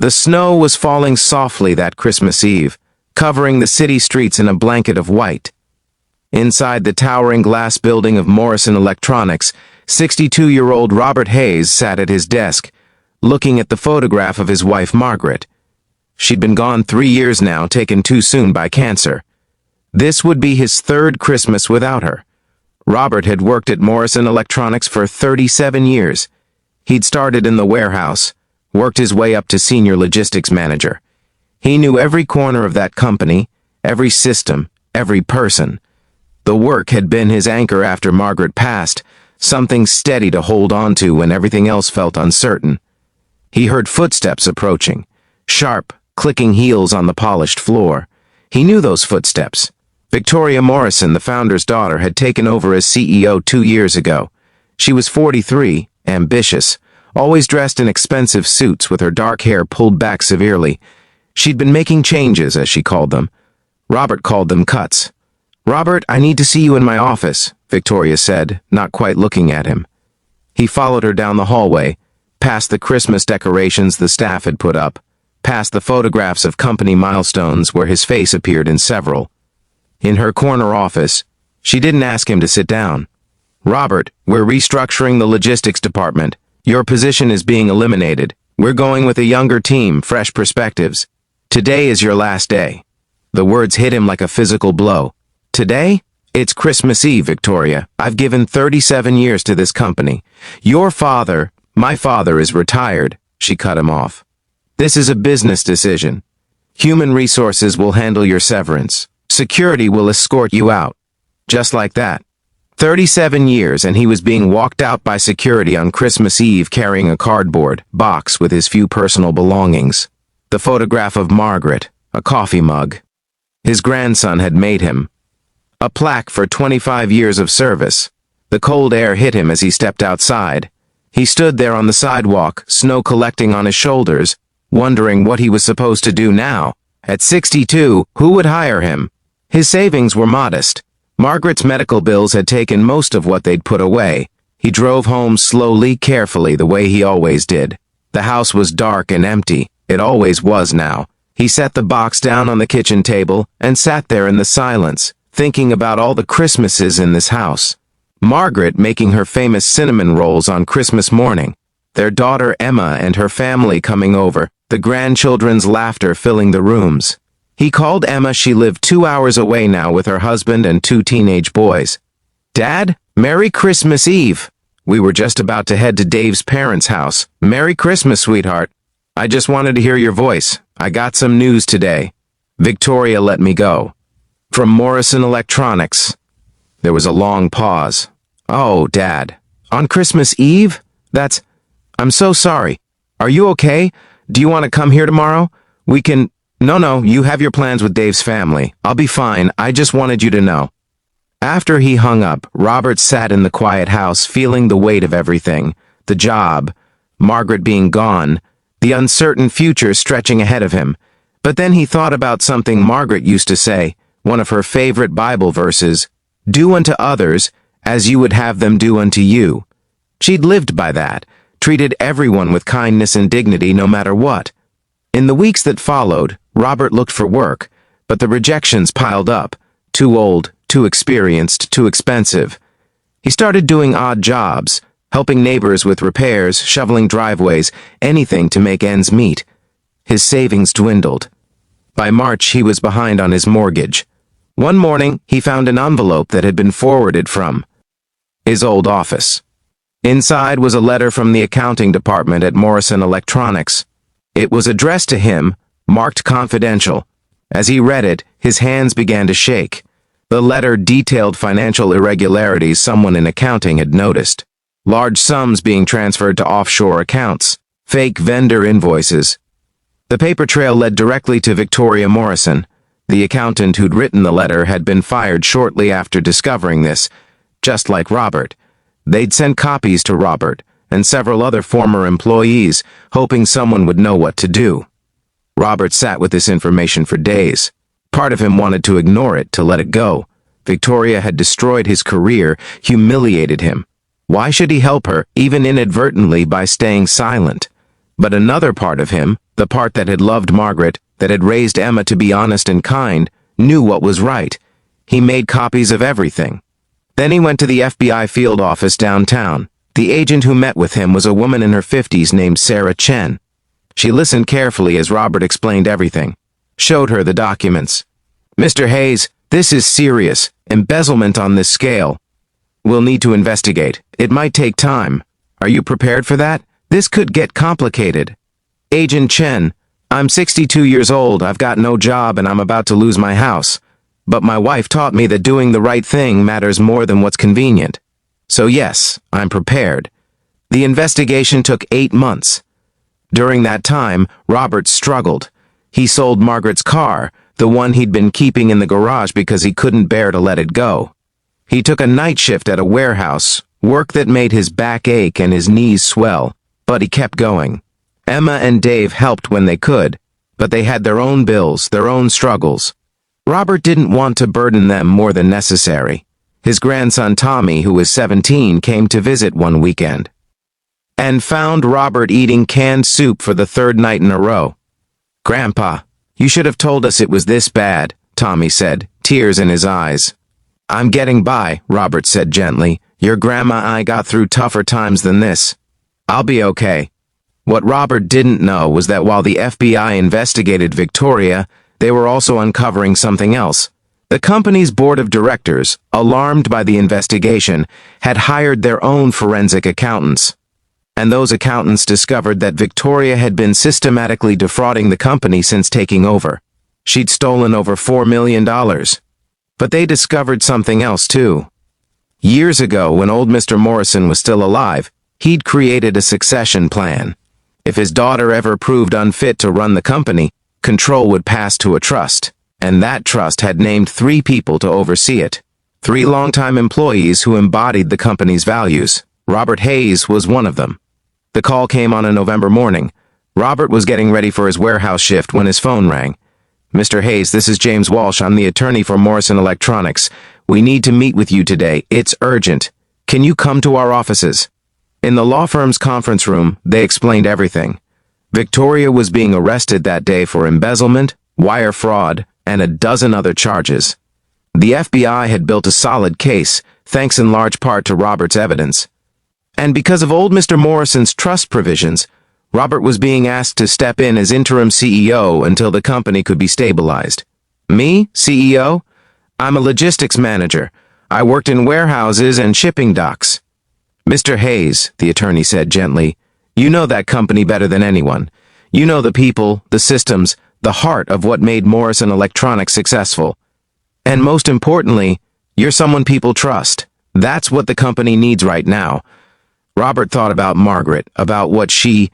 The snow was falling softly that Christmas Eve, covering the city streets in a blanket of white. Inside the towering glass building of Morrison Electronics, 62-year-old Robert Hayes sat at his desk, looking at the photograph of his wife Margaret. She'd been gone 3 years now, taken too soon by cancer. This would be his third Christmas without her. Robert had worked at Morrison Electronics for 37 years. He'd started in the warehouse, worked his way up to senior logistics manager. He knew every corner of that company, every system, every person. The work had been his anchor after Margaret passed, something steady to hold on to when everything else felt uncertain. He heard footsteps approaching, sharp, clicking heels on the polished floor. He knew those footsteps. Victoria Morrison, the founder's daughter, had taken over as CEO 2 years ago. She was 43, ambitious, always dressed in expensive suits with her dark hair pulled back severely. She'd been making changes, as she called them. Robert called them cuts. "Robert, I need to see you in my office," Victoria said, not quite looking at him. He followed her down the hallway, past the Christmas decorations the staff had put up, past the photographs of company milestones where his face appeared in several. In her corner office, she didn't ask him to sit down. "Robert, we're restructuring the logistics department. Your position is being eliminated. We're going with a younger team, fresh perspectives. Today is your last day." The words hit him like a physical blow. "Today? It's Christmas Eve, Victoria. I've given 37 years to this company. My father is retired," she cut him off. "This is a business decision. Human resources will handle your severance. Security will escort you out." Just like that. 37 years, and he was being walked out by security on Christmas Eve carrying a cardboard box with his few personal belongings. The photograph of Margaret, a coffee mug. His grandson had made him. A plaque for 25 years of service. The cold air hit him as he stepped outside. He stood there on the sidewalk, snow collecting on his shoulders, wondering what he was supposed to do now. At 62, who would hire him? His savings were modest. Margaret's medical bills had taken most of what they'd put away. He drove home slowly, carefully, the way he always did. The house was dark and empty. It always was now. He set the box down on the kitchen table and sat there in the silence, thinking about all the Christmases in this house. Margaret making her famous cinnamon rolls on Christmas morning. Their daughter Emma and her family coming over, the grandchildren's laughter filling the rooms. He called Emma. She lived 2 hours away now with her husband and 2 teenage boys. "Dad, Merry Christmas Eve. We were just about to head to Dave's parents' house. Merry Christmas, sweetheart. I just wanted to hear your voice. I got some news today. Victoria let me go. From Morrison Electronics." There was a long pause. "Oh, Dad. On Christmas Eve? I'm so sorry. Are you okay? Do you want to come here tomorrow? We can... No, you have your plans with Dave's family. I'll be fine. I just wanted you to know." After he hung up, Robert sat in the quiet house feeling the weight of everything. The job, Margaret being gone, the uncertain future stretching ahead of him. But then he thought about something Margaret used to say, one of her favorite Bible verses, "Do unto others as you would have them do unto you." She'd lived by that, treated everyone with kindness and dignity no matter what. In the weeks that followed, Robert looked for work, but the rejections piled up. Too old, too experienced, too expensive. He started doing odd jobs, helping neighbors with repairs, shoveling driveways, anything to make ends meet. His savings dwindled. By March, he was behind on his mortgage. One morning, he found an envelope that had been forwarded from his old office. Inside was a letter from the accounting department at Morrison Electronics. It was addressed to him, marked confidential. As he read it, his hands began to shake. The letter detailed financial irregularities someone in accounting had noticed. Large sums being transferred to offshore accounts, fake vendor invoices. The paper trail led directly to Victoria Morrison. The accountant who'd written the letter had been fired shortly after discovering this, just like Robert. They'd sent copies to Robert and several other former employees, hoping someone would know what to do. Robert sat with this information for days. Part of him wanted to ignore it, to let it go. Victoria had destroyed his career, humiliated him. Why should he help her, even inadvertently, by staying silent? But another part of him, the part that had loved Margaret, that had raised Emma to be honest and kind, knew what was right. He made copies of everything. Then he went to the FBI field office downtown. The agent who met with him was a woman in her 50s named Sarah Chen. She listened carefully as Robert explained everything, showed her the documents. "Mr. Hayes, this is serious. Embezzlement on this scale. We'll need to investigate. It might take time. Are you prepared for that? This could get complicated." "Agent Chen, I'm 62 years old, I've got no job, and I'm about to lose my house. But my wife taught me that doing the right thing matters more than what's convenient. So yes, I'm prepared." The investigation took 8 months. During that time, Robert struggled. He sold Margaret's car, the one he'd been keeping in the garage because he couldn't bear to let it go. He took a night shift at a warehouse, work that made his back ache and his knees swell, but he kept going. Emma and Dave helped when they could, but they had their own bills, their own struggles. Robert didn't want to burden them more than necessary. His grandson Tommy, who was 17, came to visit one weekend and found Robert eating canned soup for the 3rd night in a row. "Grandpa, you should have told us it was this bad," Tommy said, tears in his eyes. "I'm getting by," Robert said gently. "Your grandma and I got through tougher times than this. I'll be okay." What Robert didn't know was that while the FBI investigated Victoria, they were also uncovering something else. The company's board of directors, alarmed by the investigation, had hired their own forensic accountants. And those accountants discovered that Victoria had been systematically defrauding the company since taking over. She'd stolen over $4 million. But they discovered something else too. Years ago, when old Mr. Morrison was still alive, he'd created a succession plan. If his daughter ever proved unfit to run the company, control would pass to a trust, and that trust had named 3 people to oversee it. 3 longtime employees who embodied the company's values. Robert Hayes was one of them. The call came on a November morning. Robert was getting ready for his warehouse shift when his phone rang. "Mr. Hayes, this is James Walsh. I'm the attorney for Morrison Electronics. We need to meet with you today. It's urgent. Can you come to our offices?" In the law firm's conference room, they explained everything. Victoria was being arrested that day for embezzlement, wire fraud, and a dozen other charges. The FBI had built a solid case, thanks in large part to Robert's evidence. And because of old Mr. Morrison's trust provisions, Robert was being asked to step in as interim CEO until the company could be stabilized. "Me, CEO? I'm a logistics manager. I worked in warehouses and shipping docks." "Mr. Hayes," the attorney said gently, "you know that company better than anyone. You know the people, the systems, the heart of what made Morrison Electronics successful. And most importantly, you're someone people trust. That's what the company needs right now." Robert thought about Margaret, about what she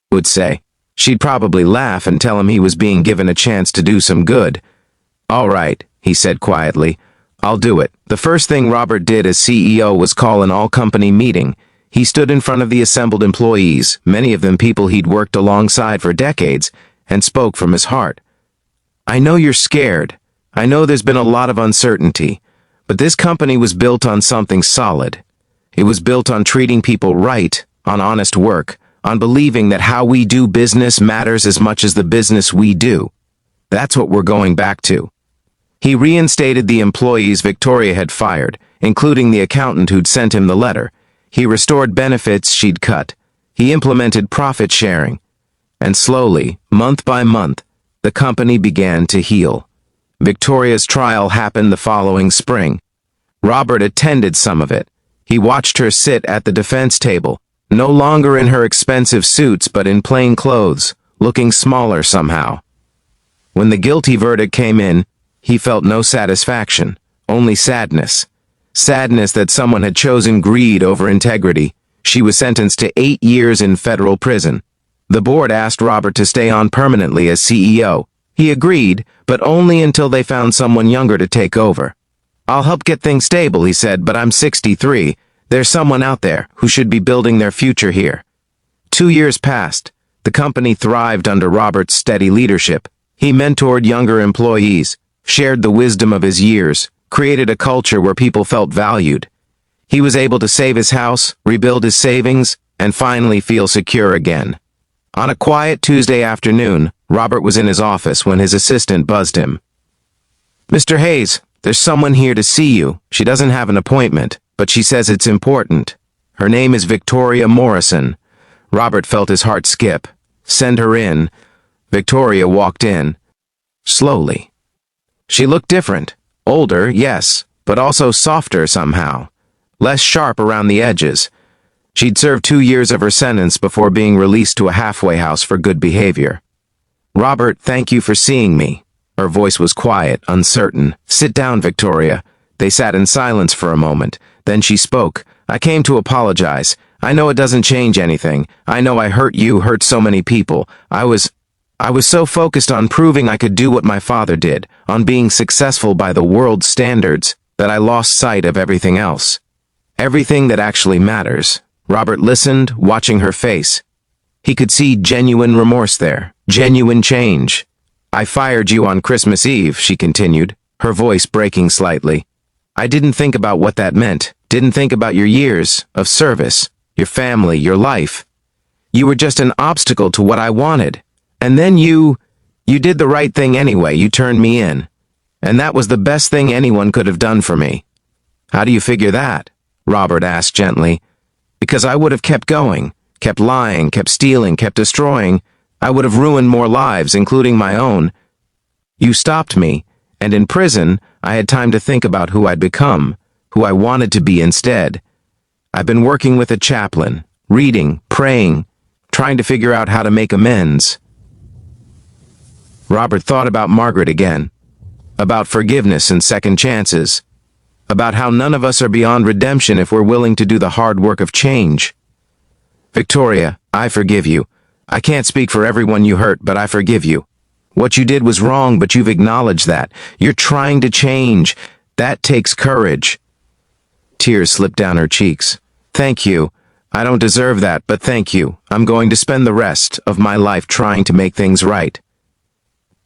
would say. She'd probably laugh and tell him he was being given a chance to do some good. "All right," he said quietly. "I'll do it." The first thing Robert did as CEO was call an all-company meeting. He stood in front of the assembled employees, many of them people he'd worked alongside for decades, and spoke from his heart. "I know you're scared. I know there's been a lot of uncertainty, but this company was built on something solid. It was built on treating people right, on honest work, on believing that how we do business matters as much as the business we do. That's what we're going back to." He reinstated the employees Victoria had fired, including the accountant who'd sent him the letter. He restored benefits she'd cut. He implemented profit sharing. And slowly, month by month, the company began to heal. Victoria's trial happened the following spring. Robert attended some of it. He watched her sit at the defense table, no longer in her expensive suits but in plain clothes, looking smaller somehow. When the guilty verdict came in, he felt no satisfaction, only sadness. Sadness that someone had chosen greed over integrity. She was sentenced to 8 years in federal prison. The board asked Robert to stay on permanently as CEO. He agreed, but only until they found someone younger to take over. "I'll help get things stable," he said, "but I'm 63. There's someone out there who should be building their future here." 2 years passed. The company thrived under Robert's steady leadership. He mentored younger employees, shared the wisdom of his years, created a culture where people felt valued. He was able to save his house, rebuild his savings, and finally feel secure again. On a quiet Tuesday afternoon, Robert was in his office when his assistant buzzed him. "Mr. Hayes, there's someone here to see you. She doesn't have an appointment, but she says it's important. Her name is Victoria Morrison." Robert felt his heart skip. "Send her in." Victoria walked in. Slowly. She looked different. Older, yes, but also softer somehow. Less sharp around the edges. She'd served 2 years of her sentence before being released to a halfway house for good behavior. "Robert, thank you for seeing me." Her voice was quiet, uncertain. "Sit down, Victoria." They sat in silence for a moment. Then she spoke. "I came to apologize. I know it doesn't change anything. I know I hurt you, hurt so many people. I was so focused on proving I could do what my father did, on being successful by the world's standards, that I lost sight of everything else. Everything that actually matters." Robert listened, watching her face. He could see genuine remorse there, genuine change. "I fired you on Christmas Eve," she continued, her voice breaking slightly. "I didn't think about what that meant, didn't think about your years of service, your family, your life. You were just an obstacle to what I wanted. And then you did the right thing anyway, you turned me in. And that was the best thing anyone could have done for me." "How do you figure that?" Robert asked gently. "Because I would have kept going, kept lying, kept stealing, kept destroying. I would have ruined more lives, including my own. You stopped me, and in prison, I had time to think about who I'd become, who I wanted to be instead. I've been working with a chaplain, reading, praying, trying to figure out how to make amends." Robert thought about Margaret again, about forgiveness and second chances, about how none of us are beyond redemption if we're willing to do the hard work of change. "Victoria, I forgive you. I can't speak for everyone you hurt, but I forgive you. What you did was wrong, but you've acknowledged that. You're trying to change. That takes courage." Tears slipped down her cheeks. "Thank you. I don't deserve that, but thank you. I'm going to spend the rest of my life trying to make things right."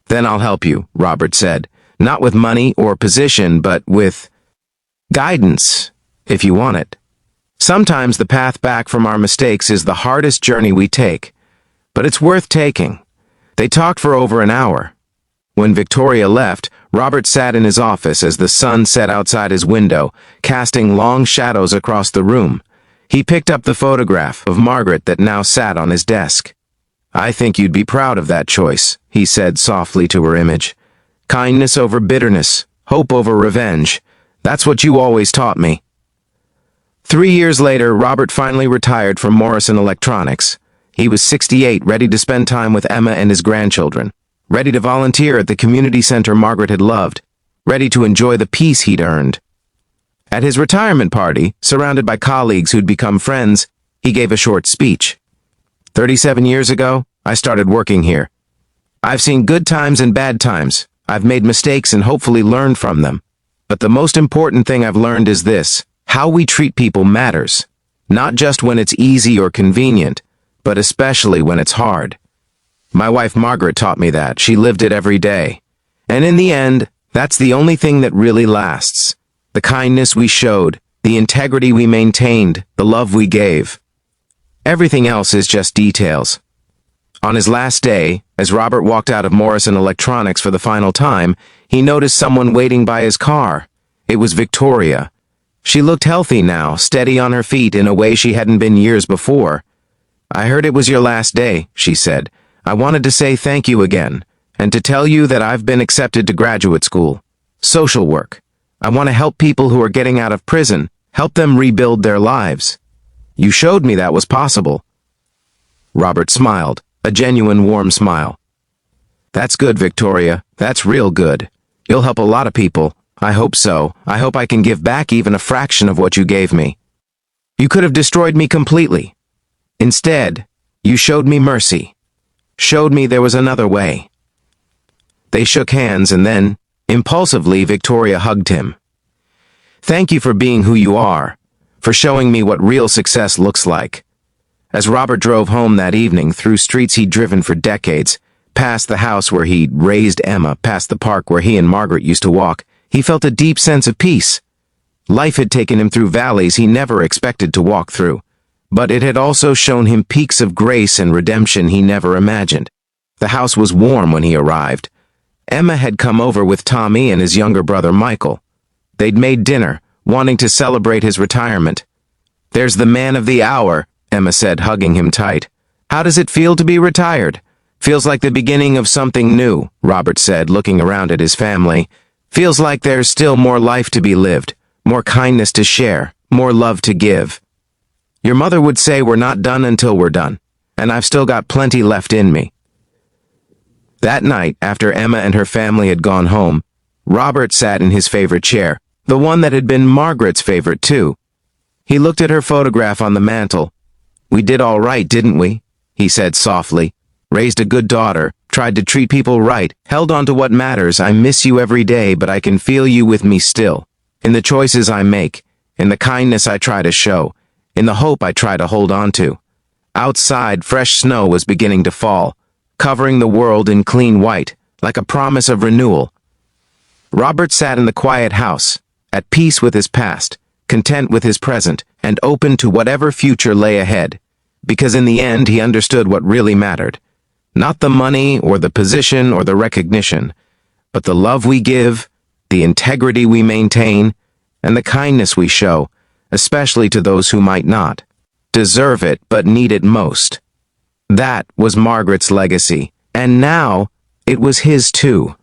"Then I'll help you," Robert said. "Not with money or position, but with guidance, if you want it. Sometimes the path back from our mistakes is the hardest journey we take, but it's worth taking." They talked for over an hour. When Victoria left, Robert sat in his office as the sun set outside his window, casting long shadows across the room. He picked up the photograph of Margaret that now sat on his desk. "I think you'd be proud of that choice," he said softly to her image. "Kindness over bitterness, hope over revenge. That's what you always taught me." 3 years later, Robert finally retired from Morrison Electronics. He was 68, ready to spend time with Emma and his grandchildren, ready to volunteer at the community center Margaret had loved, ready to enjoy the peace he'd earned. At his retirement party, surrounded by colleagues who'd become friends, he gave a short speech. 37 years ago, I started working here. I've seen good times and bad times. I've made mistakes and hopefully learned from them. But the most important thing I've learned is this: how we treat people matters. Not just when it's easy or convenient, but especially when it's hard. My wife Margaret taught me that. She lived it every day. And in the end, that's the only thing that really lasts. The kindness we showed, the integrity we maintained, the love we gave. Everything else is just details. On his last day, as Robert walked out of Morrison Electronics for the final time, he noticed someone waiting by his car. It was Victoria. She looked healthy now, steady on her feet in a way she hadn't been years before. "I heard it was your last day," she said. "I wanted to say thank you again, and to tell you that I've been accepted to graduate school. Social work. I want to help people who are getting out of prison, help them rebuild their lives. You showed me that was possible." Robert smiled, a genuine warm smile. "That's good, Victoria. That's real good. You'll help a lot of people. I hope so. I hope I can give back even a fraction of what you gave me. You could have destroyed me completely. Instead, you showed me mercy. Showed me there was another way." They shook hands and then, impulsively, Victoria hugged him. "Thank you for being who you are, for showing me what real success looks like." As Robert drove home that evening through streets he'd driven for decades, past the house where he'd raised Emma, past the park where he and Margaret used to walk, he felt a deep sense of peace. Life had taken him through valleys he never expected to walk through, but it had also shown him peaks of grace and redemption he never imagined. The house was warm when he arrived. Emma had come over with Tommy and his younger brother Michael. They'd made dinner, wanting to celebrate his retirement. "There's the man of the hour," Emma said, hugging him tight. "How does it feel to be retired?" "Feels like the beginning of something new," Robert said, looking around at his family. "Feels like there's still more life to be lived, more kindness to share, more love to give. Your mother would say we're not done until we're done, and I've still got plenty left in me." That night, after Emma and her family had gone home, Robert sat in his favorite chair, the one that had been Margaret's favorite too. He looked at her photograph on the mantel. "We did all right, didn't we?" he said softly. "Raised a good daughter, tried to treat people right, held on to what matters. I miss you every day, but I can feel you with me still. In the choices I make, in the kindness I try to show, in the hope I try to hold on to." Outside, fresh snow was beginning to fall, covering the world in clean white, like a promise of renewal. Robert sat in the quiet house, at peace with his past, content with his present, and open to whatever future lay ahead, because in the end he understood what really mattered. Not the money or the position or the recognition, but the love we give, the integrity we maintain, and the kindness we show, especially to those who might not deserve it but need it most. That was Margaret's legacy, and now it was his too.